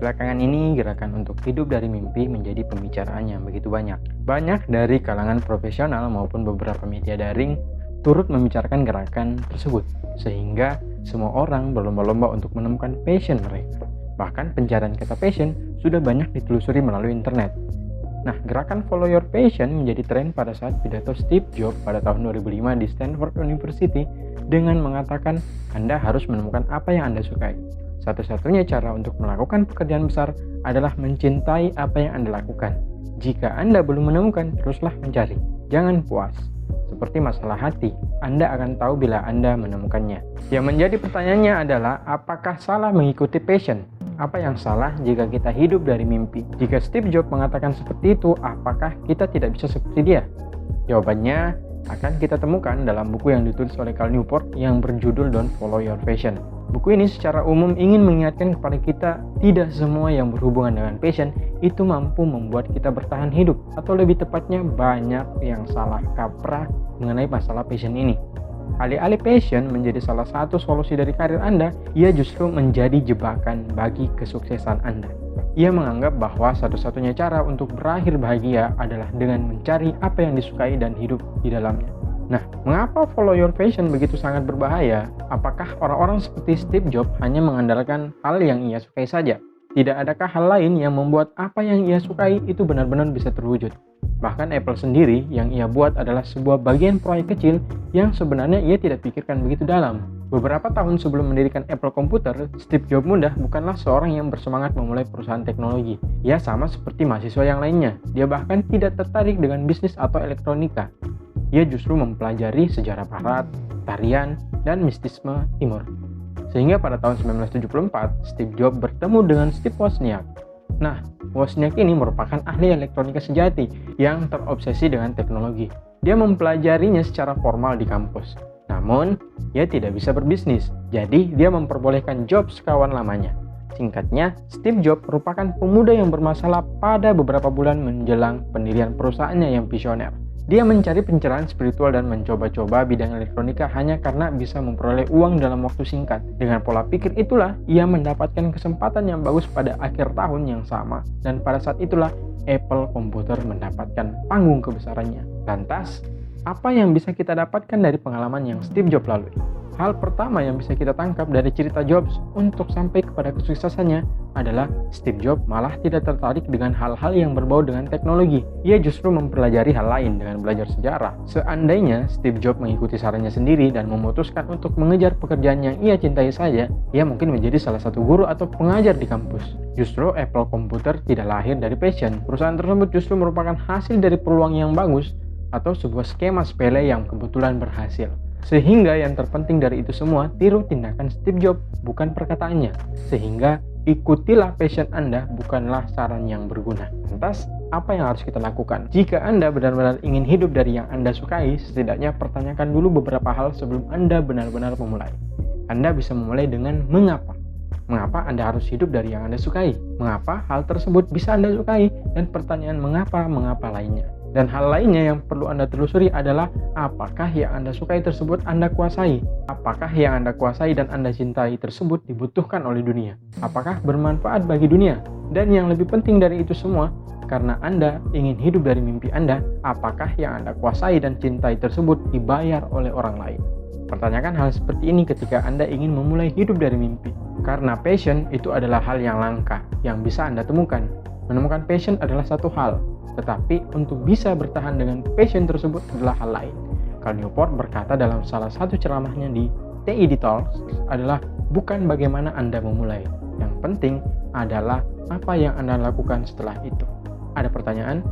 Belakangan ini, gerakan untuk hidup dari mimpi menjadi pembicaraan yang begitu banyak. Banyak dari kalangan profesional maupun beberapa media daring turut membicarakan gerakan tersebut, sehingga semua orang berlomba-lomba untuk menemukan passion mereka. Bahkan pencarian kata passion sudah banyak ditelusuri melalui internet. Nah, gerakan Follow Your Passion menjadi tren pada saat pidato Steve Jobs pada tahun 2005 di Stanford University dengan mengatakan Anda harus menemukan apa yang Anda sukai. Satu-satunya cara untuk melakukan pekerjaan besar adalah mencintai apa yang Anda lakukan. Jika Anda belum menemukan, teruslah mencari. Jangan puas. Seperti masalah hati, Anda akan tahu bila Anda menemukannya. Yang menjadi pertanyaannya adalah, apakah salah mengikuti passion? Apa yang salah jika kita hidup dari mimpi? Jika Steve Jobs mengatakan seperti itu, apakah kita tidak bisa seperti dia? Jawabannya akan kita temukan dalam buku yang ditulis oleh Cal Newport yang berjudul Don't Follow Your Passion. Buku ini secara umum ingin mengingatkan kepada kita, tidak semua yang berhubungan dengan passion itu mampu membuat kita bertahan hidup, atau lebih tepatnya banyak yang salah kaprah mengenai masalah passion ini. Alih-alih passion menjadi salah satu solusi dari karir Anda, ia justru menjadi jebakan bagi kesuksesan Anda. Ia menganggap bahwa satu-satunya cara untuk berakhir bahagia adalah dengan mencari apa yang disukai dan hidup di dalamnya. Nah, mengapa follow your passion begitu sangat berbahaya? Apakah orang-orang seperti Steve Jobs hanya mengandalkan hal yang ia sukai saja? Tidak adakah hal lain yang membuat apa yang ia sukai itu benar-benar bisa terwujud? Bahkan Apple sendiri yang ia buat adalah sebuah bagian proyek kecil yang sebenarnya ia tidak pikirkan begitu dalam. Beberapa tahun sebelum mendirikan Apple Computer, Steve Jobs muda bukanlah seorang yang bersemangat memulai perusahaan teknologi. Ia sama seperti mahasiswa yang lainnya. Dia bahkan tidak tertarik dengan bisnis atau elektronika. Ia justru mempelajari sejarah barat, tarian, dan mistisme timur. Sehingga pada tahun 1974, Steve Jobs bertemu dengan Steve Wozniak. Nah, Wozniak ini merupakan ahli elektronika sejati yang terobsesi dengan teknologi. Dia mempelajarinya secara formal di kampus. Namun, ia tidak bisa berbisnis, jadi dia memperbolehkan Jobs kawan lamanya. Singkatnya, Steve Jobs merupakan pemuda yang bermasalah pada beberapa bulan menjelang pendirian perusahaannya yang visioner. Dia mencari pencerahan spiritual dan mencoba-coba bidang elektronika hanya karena bisa memperoleh uang dalam waktu singkat. Dengan pola pikir itulah, ia mendapatkan kesempatan yang bagus pada akhir tahun yang sama. Dan pada saat itulah, Apple Computer mendapatkan panggung kebesarannya. Lantas, apa yang bisa kita dapatkan dari pengalaman yang Steve Jobs lalui? Hal pertama yang bisa kita tangkap dari cerita Jobs untuk sampai kepada kesuksesannya adalah Steve Jobs malah tidak tertarik dengan hal-hal yang berbau dengan teknologi. Ia justru mempelajari hal lain dengan belajar sejarah. Seandainya Steve Jobs mengikuti sarannya sendiri dan memutuskan untuk mengejar pekerjaan yang ia cintai saja, ia mungkin menjadi salah satu guru atau pengajar di kampus. Justru Apple Computer tidak lahir dari passion. Perusahaan tersebut justru merupakan hasil dari peluang yang bagus atau sebuah skema sepele yang kebetulan berhasil. Sehingga yang terpenting dari itu semua, tiru tindakan Steve Jobs, bukan perkataannya. Sehingga ikutilah passion Anda, bukanlah saran yang berguna. Lantas, apa yang harus kita lakukan? Jika Anda benar-benar ingin hidup dari yang Anda sukai, setidaknya pertanyakan dulu beberapa hal sebelum Anda benar-benar memulai. Anda bisa memulai dengan mengapa. Mengapa Anda harus hidup dari yang Anda sukai? Mengapa hal tersebut bisa Anda sukai? Dan pertanyaan mengapa lainnya. Dan hal lainnya yang perlu Anda telusuri adalah apakah yang Anda sukai tersebut Anda kuasai? Apakah yang Anda kuasai dan Anda cintai tersebut dibutuhkan oleh dunia? Apakah bermanfaat bagi dunia? Dan yang lebih penting dari itu semua, karena Anda ingin hidup dari mimpi Anda, apakah yang Anda kuasai dan cintai tersebut dibayar oleh orang lain? Pertanyakan hal seperti ini ketika Anda ingin memulai hidup dari mimpi. Karena passion itu adalah hal yang langka, yang bisa Anda temukan. Menemukan passion adalah satu hal, tetapi untuk bisa bertahan dengan passion tersebut adalah hal lain. Cal Newport berkata dalam salah satu ceramahnya di TED Talks adalah bukan bagaimana Anda memulai. Yang penting adalah apa yang Anda lakukan setelah itu. Ada pertanyaan?